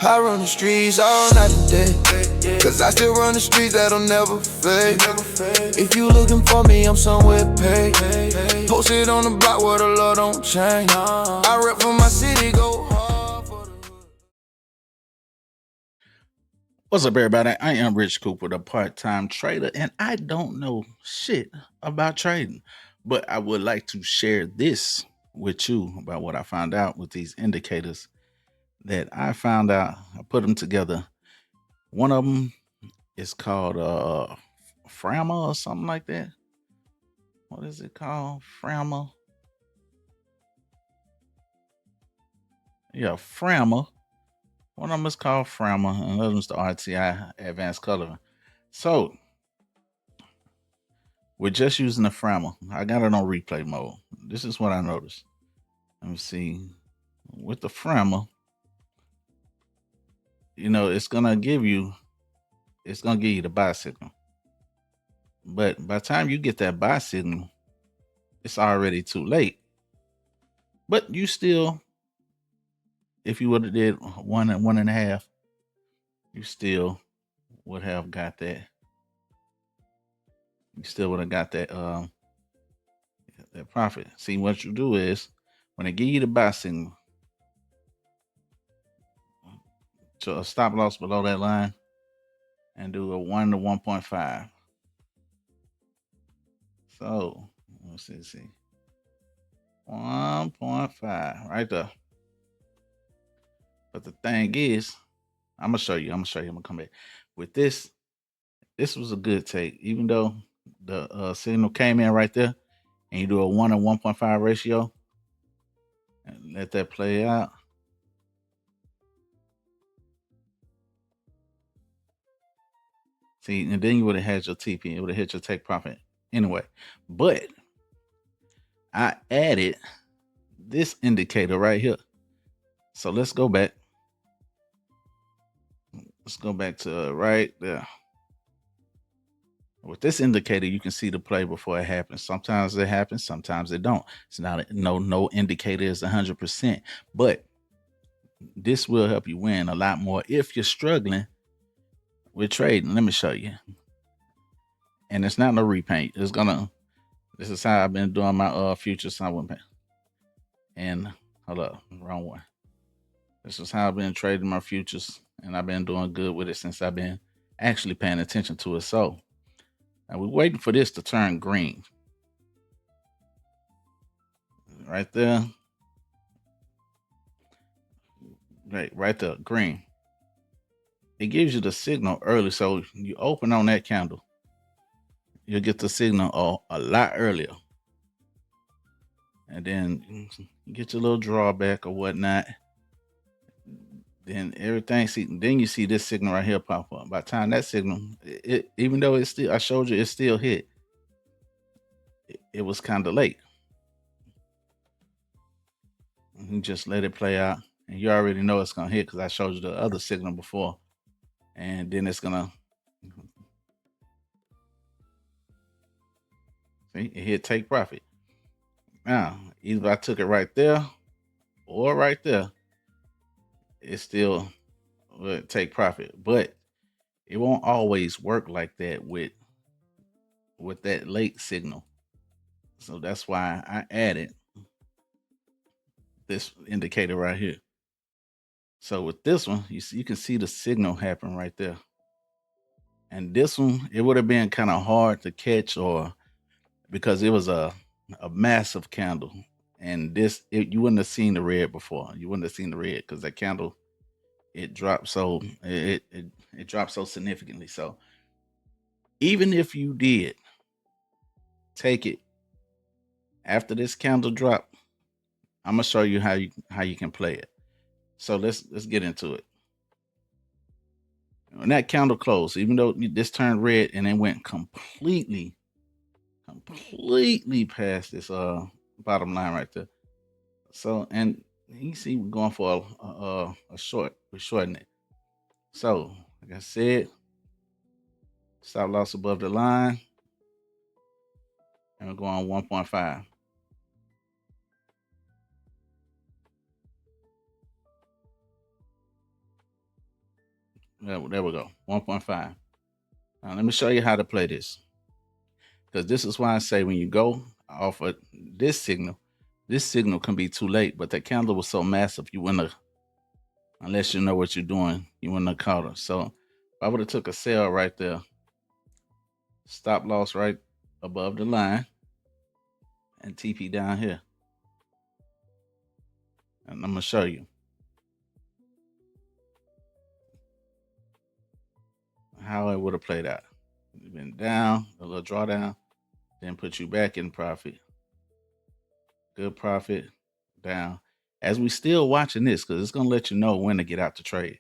I run the streets all night and day, cause I still run the streets that'll never fade. If you looking for me, I'm somewhere paid. Posted on the block where the law don't change. I rep for my city, go hard for the hood. What's up, everybody? I am Rich Cooper, the part-time trader, and I don't know shit about trading, but I would like to share this with you about what I found out with these indicators that I found out. I put them together. One of them is called FRAMA or something like that. What is it called? FRAMA. Yeah, FRAMA. One of them is called FRAMA, and the other one's the RTI Advanced Coloring. So we're just using the FRAMA. I got it on replay mode. This is what I noticed. Let me see. With the FRAMA, you know, it's gonna give you the buy signal. But by the time you get that buy signal, it's already too late. But you still, if you would have did 1 and 1.5, you still would have got that. You still would have got that that profit. See, what you do is when they give you the buy signal to a stop loss below that line and do a 1 to 1.5. So let's see. 1.5 right there. But the thing is, I'm gonna show you. I'm gonna come back with this. This was a good take, even though the signal came in right there, and you do a 1 to 1.5 ratio, and let that play out. See, and then you would have had your TP. It would have hit your take profit anyway. But I added this indicator right here. So let's go back. Let's go back to right there. With this indicator, you can see the play before it happens. Sometimes it happens, sometimes it don't. It's not no indicator is 100%, but this will help you win a lot more if you're struggling with trading. Let me show you. And it's not no repaint. This is how I've been doing my futures. And hold up, wrong one. This is how I've been trading my futures, and I've been doing good with it since I've been actually paying attention to it. So now we're waiting for this to turn green. Right there. Right there, green. It gives you the signal early, so you open on that candle, you'll get the signal a lot earlier. And then you get your little drawback or whatnot. Then everything, then you see this signal right here pop up. By the time that signal, even though it's still, I showed you, it still hit. It was kind of late. You just let it play out, and you already know it's gonna hit because I showed you the other signal before. And then it's gonna see it hit take profit. Now, either I took it right there or right there, it still would take profit, but it won't always work like that with that late signal. So that's why I added this indicator right here. So with this one, you can see the signal happen right there. And this one, it would have been kind of hard to catch, or because it was a massive candle, and you wouldn't have seen the red before. You wouldn't have seen the red because that candle, it dropped so it dropped so significantly. So even if you did take it after this candle drop, I'm gonna show you how you can play it. So let's get into it. When that candle closed, even though this turned red and it went completely past this bottom line right there. So, and you see we're going for a short. We're shorting it. So like I said, stop loss above the line, and we're going 1.5. There we go. 1.5. Now let me show you how to play this. Because this is why I say when you go off of this signal can be too late. But that candle was so massive, you wouldn't have, unless you know what you're doing, you wouldn't have caught her. So if I would have took a sell right there, stop loss right above the line, and TP down here. And I'm going to show you how it would have played out. You've been down, a little drawdown, then put you back in profit. Good profit, down. As we still watching this, because it's going to let you know when to get out to trade.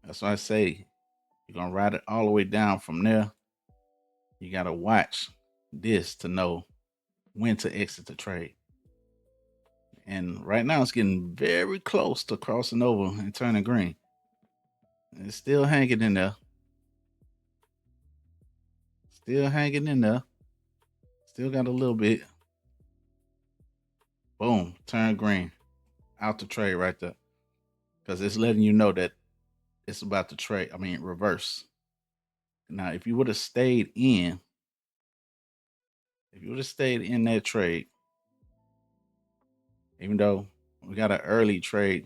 That's why I say you're going to ride it all the way down from there. You got to watch this to know when to exit the trade. And right now it's getting very close to crossing over and turning green. It's still hanging in there. Still hanging in there. Still got a little bit. Boom, turn green. Out the trade right there. Because it's letting you know that it's about to trade. I mean, reverse. Now, if you would have stayed in, that trade, even though we got an early trade,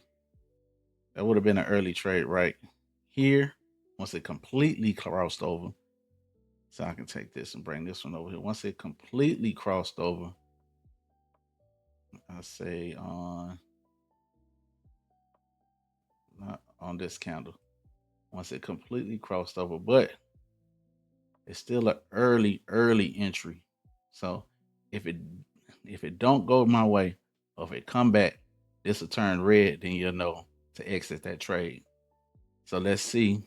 that would have been an early trade right here. Once it completely crossed over, so I can take this and bring this one over here. Once it completely crossed over, I say not on this candle. Once it completely crossed over, but it's still an early entry. So if it don't go my way, or if it come back, this will turn red, then you'll know to exit that trade. So let's see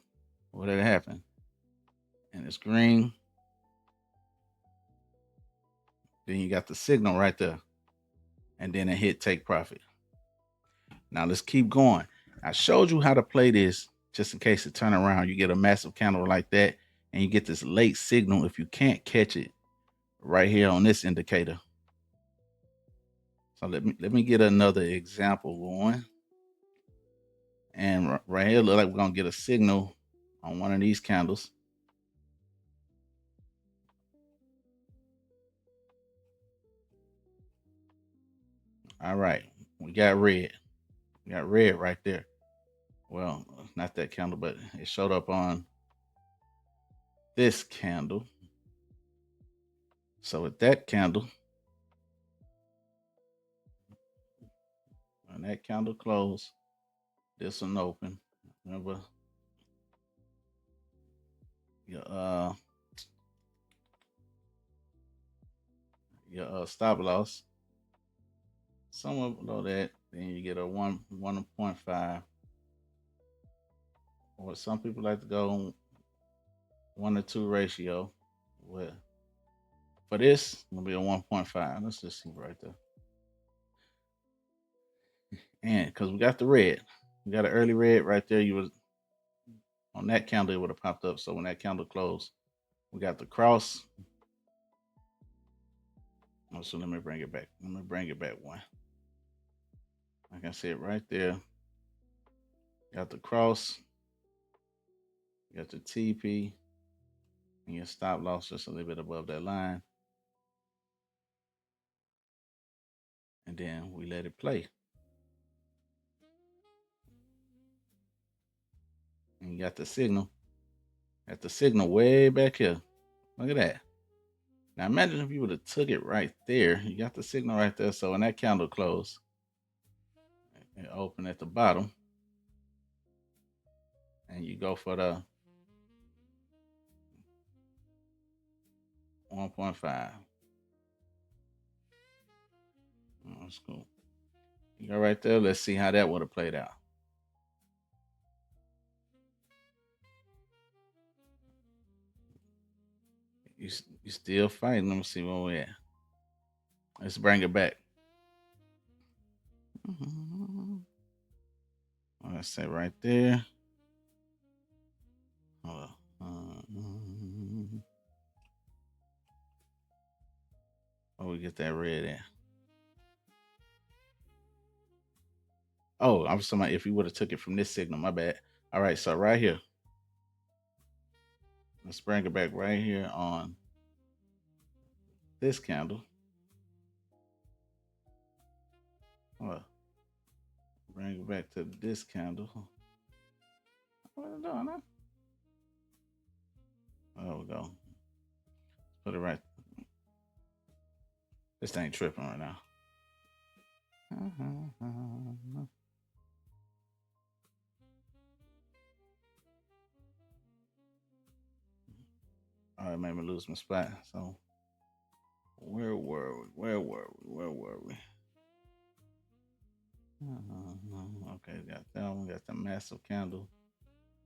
what will happen. And it's green. Then you got the signal right there. And then it hit take profit. Now let's keep going. I showed you how to play this just in case it turn around. You get a massive candle like that and you get this late signal if you can't catch it right here on this indicator. So let me get another example going. And right here, look like we're gonna get a signal on one of these candles. All right, we got red. We got red right there. Well, not that candle, but it showed up on this candle. So with that candle, when that candle closed, this one open. Remember your stop loss somewhere below that, then you get a 1.5, or some people like to go 1-to-2 ratio. Well, for this, it's gonna be a 1.5. Let's just see right there. And because we got the red, we got an early red right there. You was on that candle, it would have popped up. So when that candle closed, we got the cross. Oh, so let me bring it back. Let me bring it back one. I can see it right there. Got the cross. You got the TP. And your stop loss just a little bit above that line. And then we let it play. And you got the signal. Got the signal way back here. Look at that. Now imagine if you would have took it right there. You got the signal right there. So when that candle closed, it opened at the bottom. And you go for the 1.5. Oh, that's cool. You go right there. Let's see how that would have played out. You still fighting. Let me see where we're at. Let's bring it back. Let's say right there. Hold on. Oh, we get that red in. Oh, I was talking about if you would have took it from this signal, my bad. All right, so right here. Let's bring it back right here on this candle. Bring it back to this candle. What are you doing, huh? There we go. Put it right. This thing tripping right now. All right, made me lose my spot. So where were we? Okay, got that one. Got the massive candle.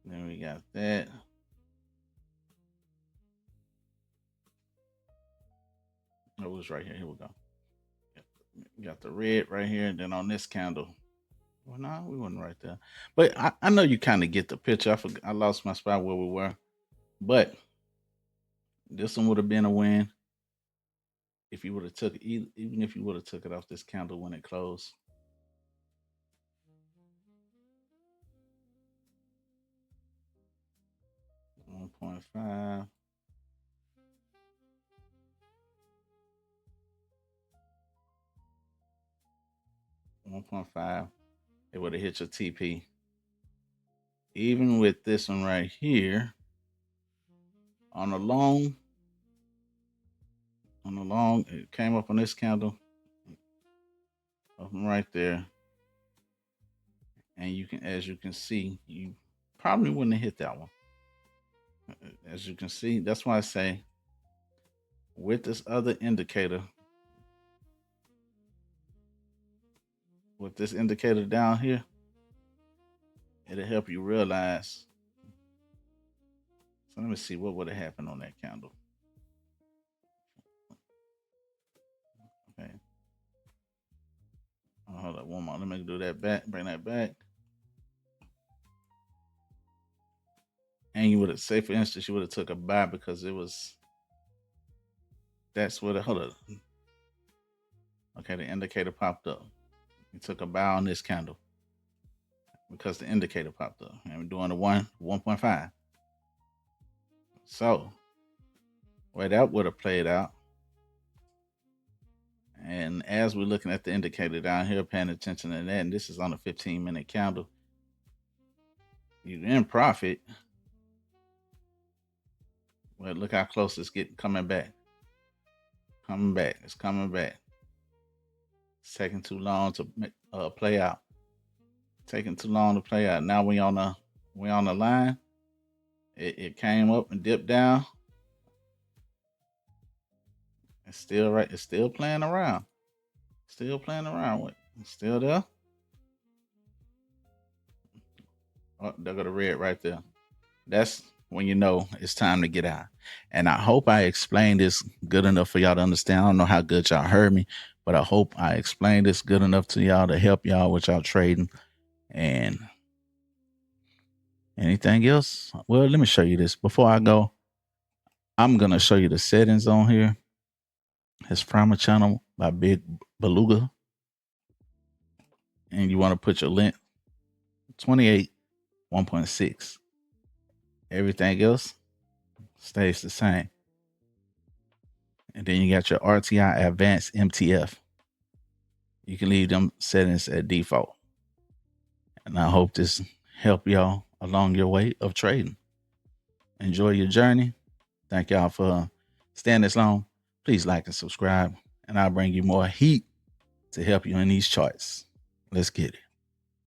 Then we got that. Oh, it was right here. Here we go. Got the red right here, and then on this candle. Well, no, we wasn't right there. But I know you kind of get the picture. I lost my spot where we were. But this one would have been a win if you would have took it, even if you would have took it off this candle when it closed. $1.5. $1.5. It would have hit your TP. Even with this one right here, on the long, it came up on this candle, up right there, and you can, as you can see, you probably wouldn't have hit that one. As you can see, that's why I say with this other indicator, with this indicator down here, it'll help you realize. So let me see what would have happened on that candle. Okay. Oh, hold up one more. Let me do that back. Bring that back. And you would have, say for instance, you would have took a buy because it was. That's what. Hold up. Okay, the indicator popped up. You took a buy on this candle because the indicator popped up, and we're doing the 1.5. So, where that would have played out, and as we're looking at the indicator down here, paying attention to that, and this is on a 15-minute candle, you're in profit. Well, look how close it's getting, coming back. It's coming back. It's taking too long to play out. Now we on the line. It came up and dipped down. It's still right. It's still playing around. Still there. Oh, there go the red right there. That's when you know it's time to get out. And I hope I explained this good enough for y'all to understand. I don't know how good y'all heard me, but I hope I explained this good enough to y'all to help y'all with y'all trading. And anything else? Well, let me show you this. Before I go, I'm going to show you the settings on here. It's FRAMA Channel by Big Beluga. And you want to put your length 28, 1.6. Everything else stays the same. And then you got your RTI Advanced MTF. You can leave them settings at default. And I hope this help y'all along your way of trading. Enjoy your journey. Thank y'all for staying this long. Please like and subscribe, and I'll bring you more heat to help you in these charts. Let's get it.